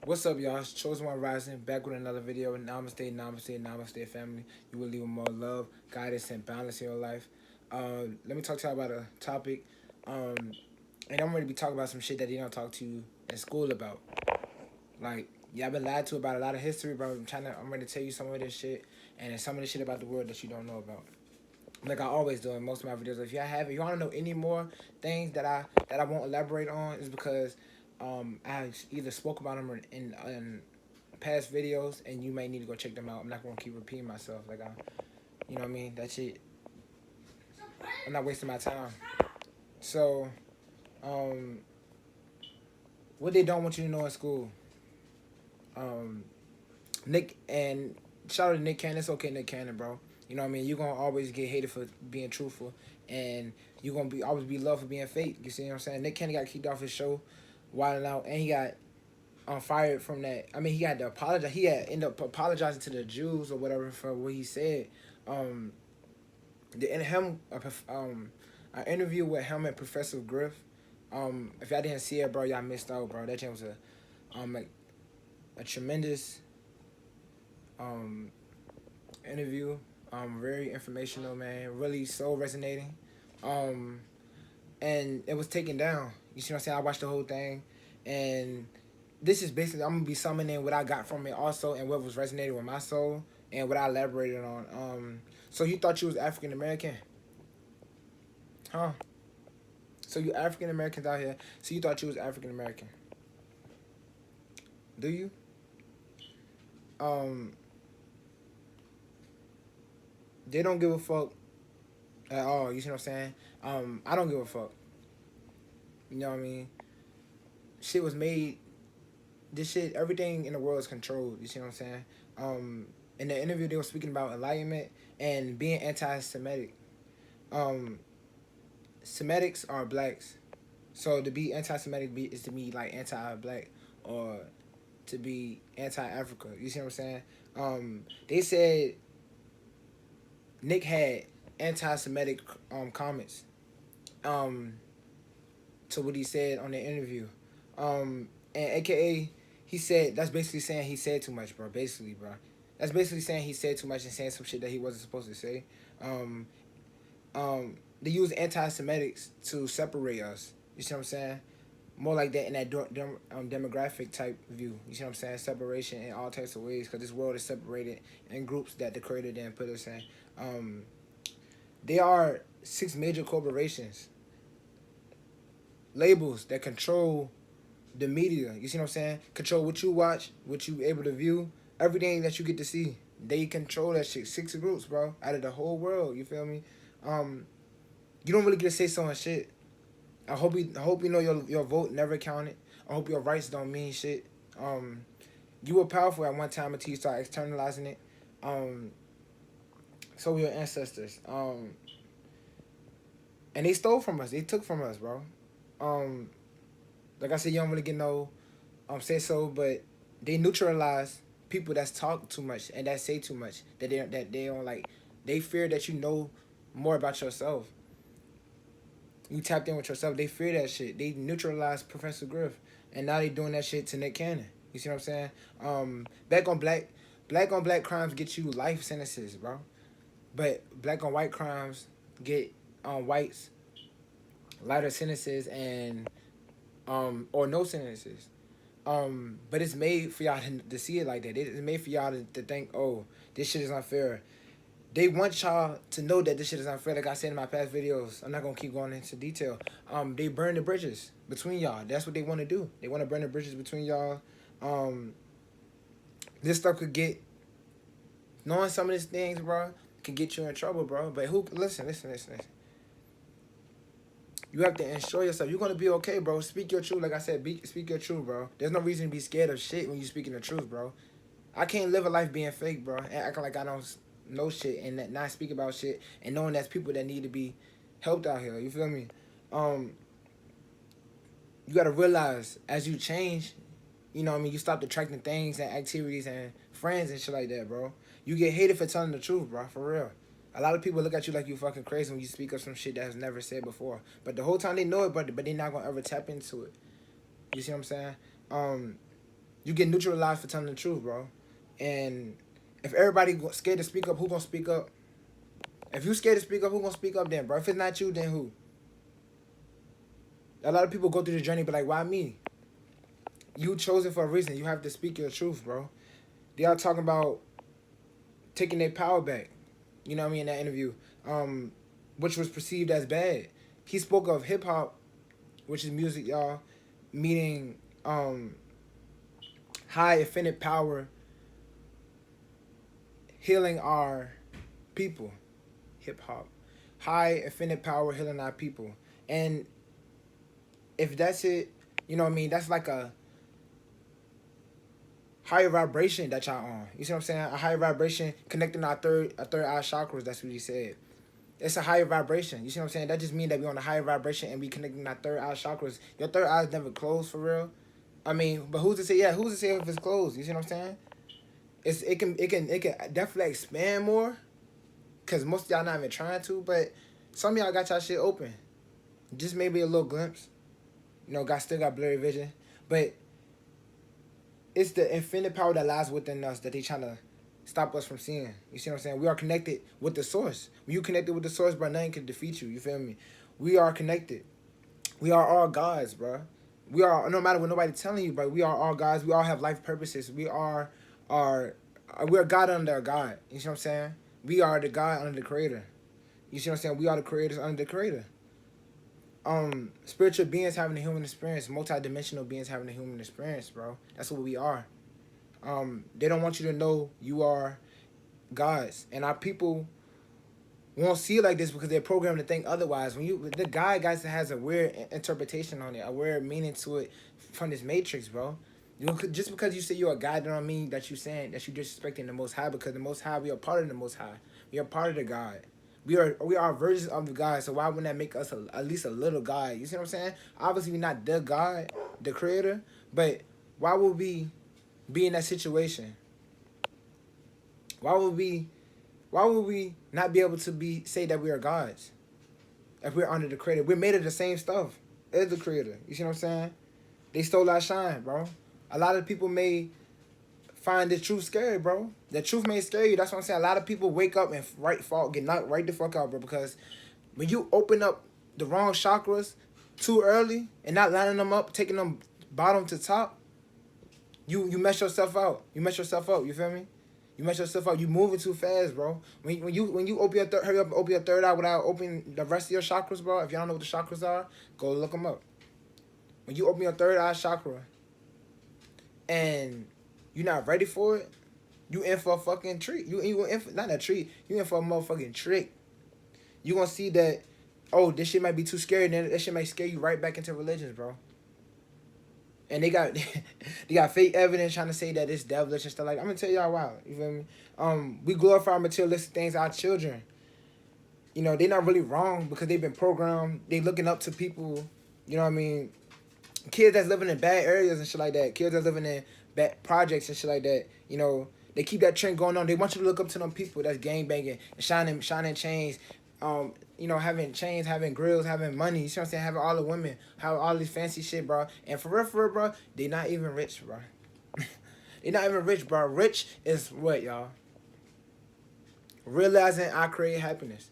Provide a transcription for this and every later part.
What's up, y'all? It's Chosen One Rising, back with another video. Namaste, namaste, namaste, family. You will leave with more love, guidance, and balance in your life. Let me talk to you about a topic. Um, and I'm going to be talking about some shit that they don't talk to you in school about. Like, yeah, I've been lied to about a lot of history, bro. I'm ready to tell you some of this shit, and then some of the shit about the world that you don't know about. Like I always do in most of my videos. If you want to know any more things that I won't elaborate on, is because I either spoke about them in past videos, and you may need to go check them out. I'm not gonna keep repeating myself. You know what I mean? That shit. I'm not wasting my time. So, um, what they don't want you to know in school, um, Nick and shout out to Nick Cannon. It's okay, Nick Cannon, bro. You know what I mean? You're gonna always get hated for being truthful, and you're gonna be always be loved for being fake. You see what I'm saying? Nick Cannon got kicked off his show, wilding out, and he got fired from that. I mean, he had to apologize. He had ended up apologizing to the Jews or whatever for what he said. Um, the in him an interview with him and Professor Griff. If y'all didn't see it, bro, y'all missed out, bro. That was a tremendous um interview. Very informational, man. Really so resonating. Um, and it was taken down. You see what I'm saying? I watched the whole thing, and this is basically I'm gonna be summoning what I got from it also, and what was resonating with my soul, and what I elaborated on. So you thought you was African American, huh? So you African Americans out here. So you thought you was African American. Do you? Um, they don't give a fuck at all. You see what I'm saying? I don't give a fuck. You know what I mean? Shit was made. This shit, everything in the world is controlled. You see what I'm saying? In the interview, they were speaking about enlightenment and being anti-Semitic. Um, Semitics are blacks, so to be anti-Semitic is to be like anti-black or to be anti-Africa. You see what I'm saying? They said Nick had anti-Semitic comments um to what he said on the interview, and AKA he said that's basically saying he said too much, bro. Basically, bro, that's basically saying he said too much and saying some shit that he wasn't supposed to say. Um, they use anti-Semitics to separate us. You see what I'm saying? More like that in that demographic type view. You see what I'm saying? Separation in all types of ways because this world is separated in groups that the creator didn't put us in. Um, there are 6 major corporations, labels that control the media. You see what I'm saying? Control what you watch, what you able to view, everything that you get to see. They control that shit. 6 groups, bro, out of the whole world. You feel me? Um, you don't really get to say so much shit. I hope you know your vote never counted. I hope your rights don't mean shit. You were powerful at one time until you start externalizing it. Um, so were your ancestors. And they stole from us. They took from us, bro. Um, like I said, you don't really get no say so, but they neutralize people that's talk too much and that say too much. That they don't like. They fear that you know more about yourself. You tapped in with yourself. They fear that shit. They neutralized Professor Griff, and now they doing that shit to Nick Cannon. You see what I'm saying? Black on black crimes get you life sentences, bro. But black on white crimes get whites lighter sentences and or no sentences. But it's made for y'all to see it like that. It's made for y'all to think, oh, this shit is unfair. They want y'all to know that this shit is unfair. Like I said in my past videos, I'm not gonna keep going into detail. They burn the bridges between y'all. That's what they want to do. They want to burn the bridges between y'all. Um, this stuff could get knowing some of these things, bro, can get you in trouble, bro. But listen. You have to ensure yourself. You're gonna be okay, bro. Speak your truth. Like I said, speak your truth, bro. There's no reason to be scared of shit when you're speaking the truth, bro. I can't live a life being fake, bro, and acting like I don't know shit and not speak about shit and knowing that's people that need to be helped out here. You feel me? You gotta realize as you change, you know what I mean, you stop attracting things and activities and friends and shit like that, bro. You get hated for telling the truth, bro, for real. A lot of people look at you like you fucking crazy when you speak of some shit that was never said before. But the whole time they know it, but they're not gonna ever tap into it. You see what I'm saying? You get neutralized for telling the truth, bro. And if everybody scared to speak up, who gonna speak up? If you scared to speak up, who gonna speak up then, bro? If it's not you, then who? A lot of people go through the journey, but like, why me? You chosen for a reason. You have to speak your truth, bro. They are talking about taking their power back. You know what I mean, in that interview, which was perceived as bad. He spoke of hip hop, which is music, y'all, meaning high infinite power, healing our people. Hip hop, high infinite power, healing our people. And if that's it, you know what I mean, that's like a higher vibration that y'all on. You see what I'm saying? A higher vibration connecting our third eye chakras. That's what he said. It's a higher vibration. You see what I'm saying? That just means that we're on a higher vibration and we connecting our third eye chakras. Your third eye's never closed for real. I mean, but who's to say? Yeah, who's to say if it's closed? You see what I'm saying? It can definitely expand more, cause most of y'all not even trying to. But some of y'all got y'all shit open. Just maybe a little glimpse. You know, still got blurry vision, but it's the infinite power that lies within us that they trying to stop us from seeing. You see what I'm saying? We are connected with the source. When you connected with the source, bro, nothing can defeat you. You feel me? We are connected. We are all gods, bro. We are, no matter what nobody telling you, bro, we are all gods. We all have life purposes. We are God under a God. You see what I'm saying? We are the God under the creator. You see what I'm saying? We are the creators under the creator. Spiritual beings having a human experience, multi-dimensional beings having a human experience, bro. That's what we are. They don't want you to know you are gods, and our people won't see it like this because they're programmed to think otherwise. When the guy guys has a weird interpretation on it, a weird meaning to it from this matrix, bro. Just because you say you're a God, don't mean that you're saying that you're disrespecting the Most High, because the Most High, we are part of the Most High. We are part of the God. We are versions of the God, so why wouldn't that make us at least a little God? You see what I'm saying? Obviously, we're not the God, the creator, but why would we be in that situation? Why would we not be able to say that we are gods if we're under the creator? We're made of the same stuff as the creator. You see what I'm saying? They stole our shine, bro. A lot of people may find the truth scary, bro. The truth may scare you. That's what I'm saying. A lot of people wake up and get knocked right the fuck out, bro. Because when you open up the wrong chakras too early and not lining them up, taking them bottom to top, you mess yourself out. You mess yourself up. You feel me? You mess yourself up. You moving too fast, bro. When you open your hurry up and open your third eye without opening the rest of your chakras, bro. If y'all don't know what the chakras are, go look them up. When you open your third eye chakra and you're not ready for it, you in for a fucking treat. You in for, not a treat. You in for a motherfucking trick. You gonna see that, oh, this shit might be too scary, and then that shit might scare you right back into religions, bro. And they got fake evidence trying to say that it's devilish and stuff like that. I'm gonna tell y'all why. You feel me? We glorify materialistic things. Our children, you know, they're not really wrong because they've been programmed. They looking up to people. You know what I mean? Kids that's living in bad areas and shit like that. Kids that's living in bad projects and shit like that. You know, they keep that trend going on. They want you to look up to them people that's gangbanging and shining chains. You know, having chains, having grills, having money. You see what I'm saying? Having all the women, having all this fancy shit, bro. And for real, bro, they not even rich, bro. They not even rich, bro. Rich is what, y'all? Realizing I create happiness.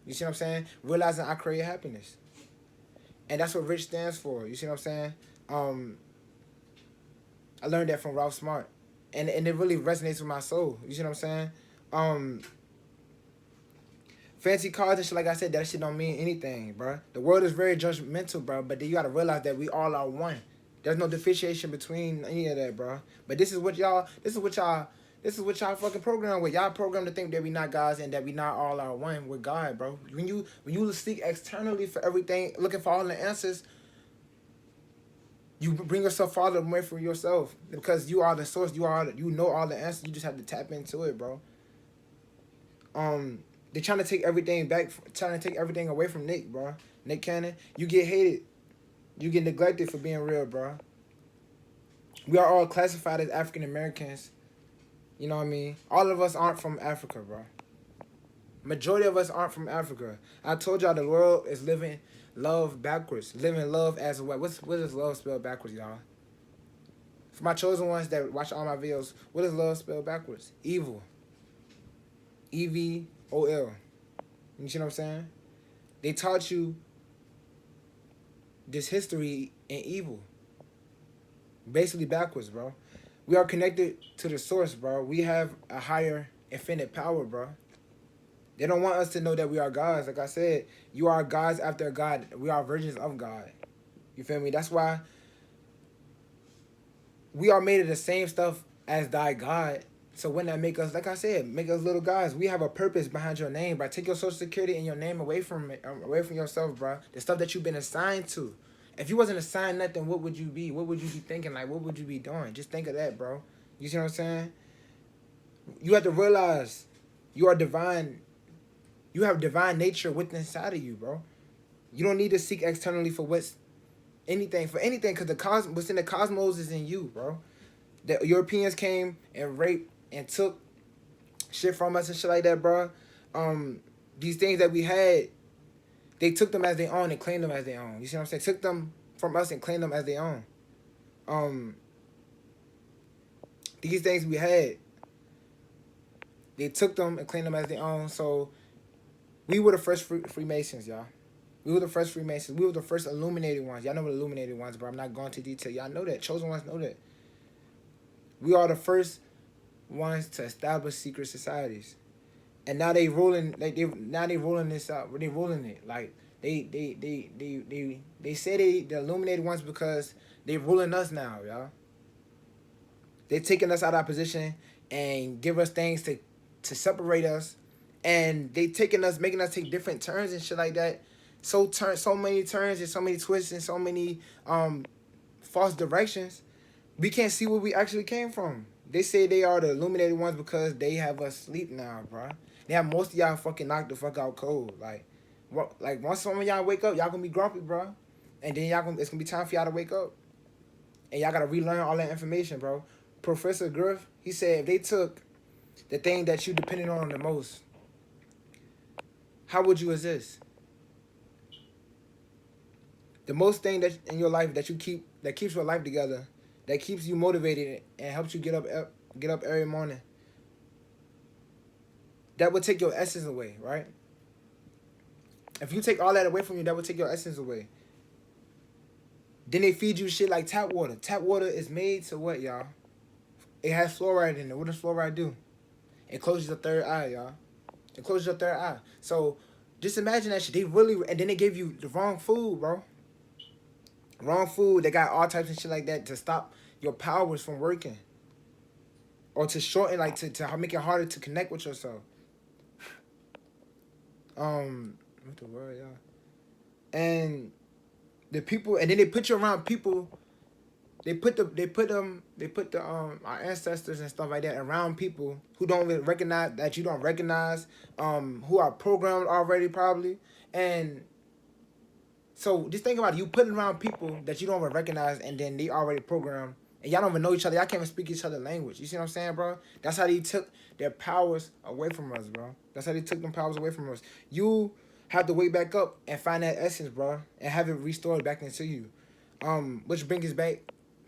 You see what I'm saying? Realizing I create happiness. And that's what rich stands for. You see what I'm saying? I learned that from Ralph Smart. And it really resonates with my soul. You see what I'm saying? Fancy cars and shit, like I said, that shit don't mean anything, bro. The world is very judgmental, bro. But then you gotta realize that we all are one. There's no differentiation between any of that, bro. But this is what y'all fucking program with. Y'all program to think that we not gods and that we not all are one with God, bro. When you seek externally for everything, looking for all the answers, you bring yourself farther away from yourself because you are the source. You know all the answers. You just have to tap into it, bro. They're trying to take everything back, trying to take everything away from Nick, bro. Nick Cannon, you get hated. You get neglected for being real, bro. We are all classified as African Americans. You know what I mean? All of us aren't from Africa, bro. Majority of us aren't from Africa. I told y'all the world is living love backwards. Living love as what? What is love spelled backwards, y'all? For my chosen ones that watch all my videos, what does love spell backwards? Evil. EVOL. You see what I'm saying? They taught you this history in evil. Basically backwards, bro. We are connected to the source, bro. We have a higher infinite power, bro. They don't want us to know that we are gods. Like I said, you are gods after God. We are virgins of God. You feel me? That's why we are made of the same stuff as thy God. So when that make us, like I said, make us little gods. We have a purpose behind your name, bro. Take your social security and your name away from it, away from yourself, bro. The stuff that you've been assigned to. If you wasn't assigned nothing, what would you be? What would you be thinking? Like, what would you be doing? Just think of that, bro. You see what I'm saying? You have to realize you are divine. You have divine nature within inside of you, bro. You don't need to seek externally for what's anything, because what's in the cosmos is in you, bro. The Europeans came and raped and took shit from us and shit like that, bro. These things that we had, they took them as their own and claimed them as their own. You see what I'm saying? Took them from us and claimed them as their own. These things we had, they took them and claimed them as their own. So we were the first Freemasons, y'all. We were the first Freemasons. We were the first illuminated ones. Y'all know what illuminated ones, but I'm not going to detail. Y'all know that. Chosen ones know that. We are the first ones to establish secret societies. And now they rolling they rolling this out. They rolling it. Like they say the illuminated ones because they ruling us now, y'all. They taking us out of our position and give us things to separate us. And they taking us, making us take different turns and shit like that. So many turns and so many twists and so many false directions. We can't see where we actually came from. They say they are the illuminated ones because they have us sleep now, bro. They have most of y'all fucking knocked the fuck out cold. Like once some of y'all wake up, y'all gonna be grumpy, bro. And then it's gonna be time for y'all to wake up. And y'all gotta relearn all that information, bro. Professor Griff, he said if they took the thing that you depended on the most, how would you exist? The most thing that in your life that keeps your life together, that keeps you motivated and helps you get up every morning, that would take your essence away, right? If you take all that away from you, that would take your essence away. Then they feed you shit like tap water. Tap water is made to what, y'all? It has fluoride in it. What does fluoride do? It closes your third eye, y'all. It closes your third eye. So just imagine that shit. And then they gave you the wrong food, bro. Wrong food. They got all types of shit like that to stop your powers from working. Or to shorten, like to make it harder to connect with yourself. What the word, y'all? And the people, and then they put you around people. They put our ancestors and stuff like that around people who don't really recognize, that you don't recognize, who are programmed already probably. And so just think about it. You putting around people that you don't even recognize, and then they already programmed, and y'all don't even know each other. Y'all can't even speak each other's language. You see what I'm saying, bro? That's how they took their powers away from us, bro. That's how they took them powers away from us. You have to wake back up and find that essence, bro, and have it restored back into you. Which brings us back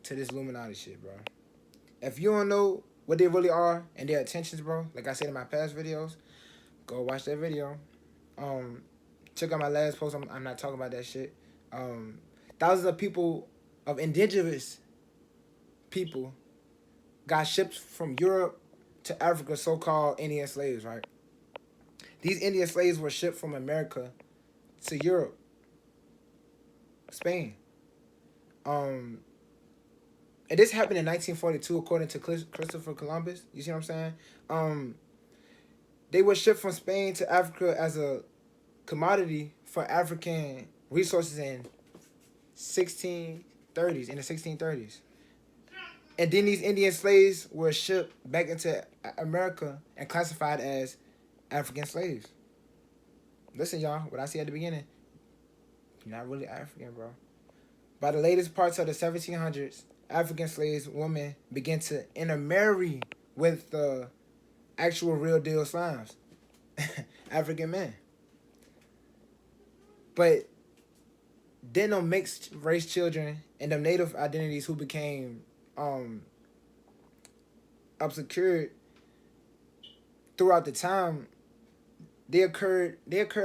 to this Illuminati shit, bro. If you don't know what they really are and their intentions, bro, like I said in my past videos, go watch that video. Check out my last post. I'm not talking about that shit. Thousands of people, of indigenous people, got shipped from Europe to Africa, so-called Indian slaves, right? These Indian slaves were shipped from America to Europe, Spain. And this happened in 1942, according to Christopher Columbus. You see what I'm saying? They were shipped from Spain to Africa as a commodity for African resources in 1630s, in the 1630s. And then these Indian slaves were shipped back into America and classified as African slaves. Listen, y'all, what I said at the beginning, you're not really African, bro. By the latest parts of the 1700s, African slaves, women, began to intermarry with the actual real deal slimes, African men. But then them mixed race children and them native identities who became um obscured throughout the time, they occurred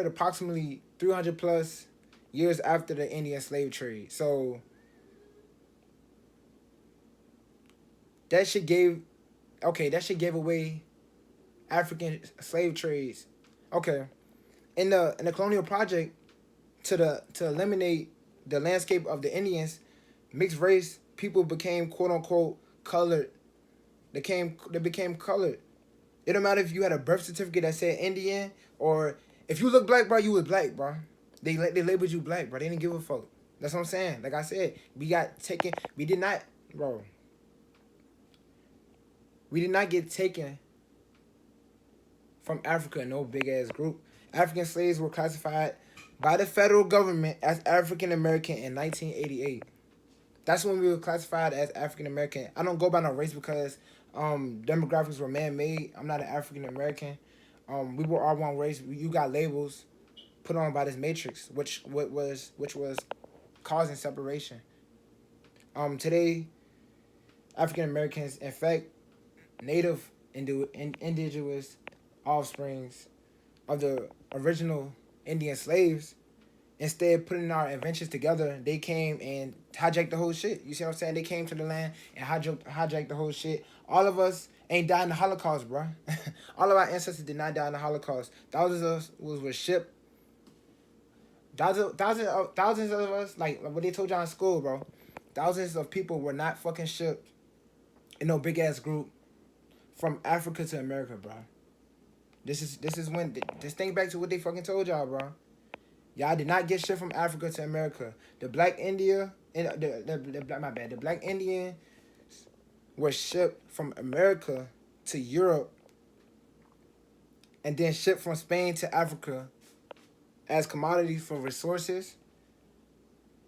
approximately 300 plus years after the Indian slave trade. So that shit gave that shit gave away African slave trades. Okay. In the colonial project to eliminate the landscape of the Indians, mixed race people became quote unquote colored. They became colored. It don't matter if you had a birth certificate that said Indian, or if you look black, bro, you was black, bro. They labeled you black, bro. They didn't give a fuck. That's what I'm saying. Like I said, we got taken. We did not, bro. We did not get taken from Africa in no big ass group. African slaves were classified by the federal government as African American in 1988. That's when we were classified as African American. I don't go by no race because demographics were man made. I'm not an African American. We were all one race. You got labels put on by this matrix, which was causing separation. Today, African Americans, in fact, native indigenous offsprings of the original Indian slaves, instead of putting our inventions together, they came and hijacked the whole shit. You see what I'm saying? They came to the land and hijacked the whole shit. All of us ain't died in the Holocaust, bro. All of our ancestors did not die in the Holocaust. Thousands of us were shipped. Thousands of us, like what they told y'all in school, bro. Thousands of people were not fucking shipped in no big ass group from Africa to America, bro. This is when just think back to what they fucking told y'all, bro. Y'all did not get shit from Africa to America. The black India and the black Indian were shipped from America to Europe, and then shipped from Spain to Africa as commodities for resources.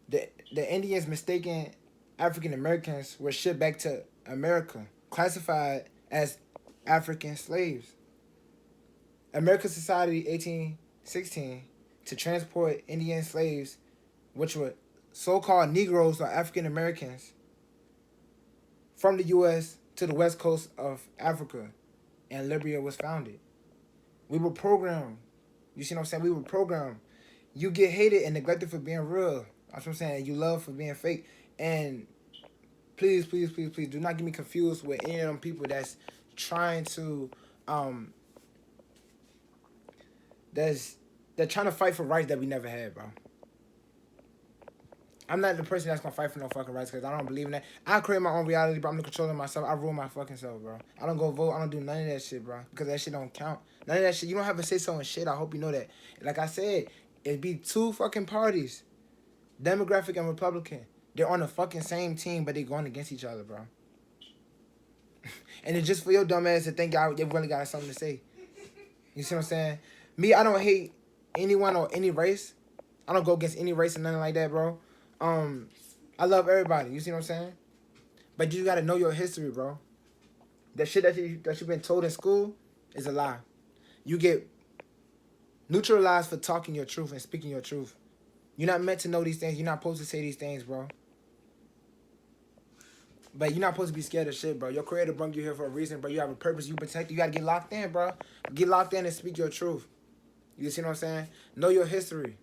The Indians mistaken African Americans were shipped back to America, classified as African slaves. American Society 1816 to transport Indian slaves, which were so-called Negroes or African Americans, from the U.S. to the west coast of Africa, and Libya was founded. We were programmed. You see what I'm saying? We were programmed. You get hated and neglected for being real. That's what I'm saying. You love for being fake. And please, please, please, please do not get me confused with any of them people that's trying to they're trying to fight for rights that we never had, bro. I'm not the person that's gonna fight for no fucking rights because I don't believe in that. I create my own reality, bro. I'm the controller of myself. I rule my fucking self, bro. I don't go vote. I don't do none of that shit, bro. Because that shit don't count. None of that shit. You don't have to say so and shit. I hope you know that. Like I said, it'd be two fucking parties, Democratic and Republican. They're on the fucking same team, but they're going against each other, bro. And it's just for your dumb ass to think y'all they really got something to say. You see what I'm saying? Me, I don't hate anyone or any race. I don't go against any race or nothing like that, bro. I love everybody. You see what I'm saying? But you gotta know your history, bro. That shit that you've been told in school is a lie. You get neutralized for talking your truth and speaking your truth. You're not meant to know these things. You're not supposed to say these things, bro. But you're not supposed to be scared of shit, bro. Your creator brought you here for a reason, bro. You have a purpose. You protect. You gotta get locked in, bro. Get locked in and speak your truth. You see what I'm saying? Know your history.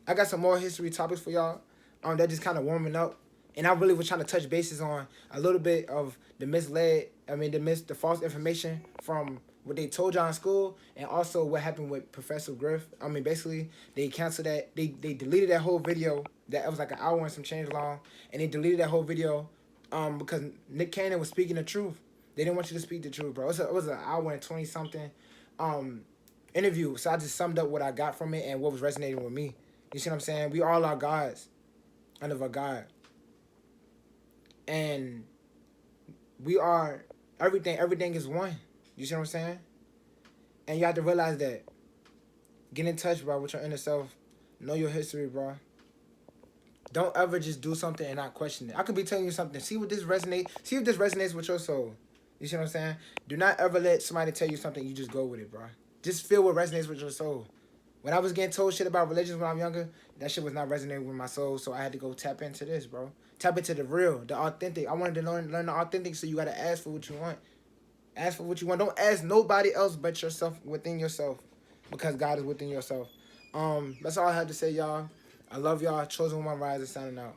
I got some more history topics for y'all. That just kind of warming up, and I really was trying to touch bases on a little bit of the the false information from what they told y'all in school, and also what happened with Professor Griff. Basically, they canceled that. They deleted that whole video. That was like an hour and some change long, and they deleted that whole video, because Nick Cannon was speaking the truth. They didn't want you to speak the truth, bro. It was an hour and 20 something, interview. So I just summed up what I got from it and what was resonating with me. You see what I'm saying? We all are gods under a God. And we are everything. Everything is one. You see what I'm saying? And you have to realize that. Get in touch, bro, with your inner self. Know your history, bro. Don't ever just do something and not question it. I could be telling you something. See if this resonates with your soul. You see what I'm saying? Do not ever let somebody tell you something, you just go with it, bro. Just feel what resonates with your soul. When I was getting told shit about religions when I was younger, that shit was not resonating with my soul, so I had to go tap into this, bro. Tap into the real, the authentic. I wanted to learn the authentic, so you gotta ask for what you want. Ask for what you want. Don't ask nobody else but yourself, within yourself, because God is within yourself. That's all I had to say, y'all. I love y'all. Chosen One Riser signing out.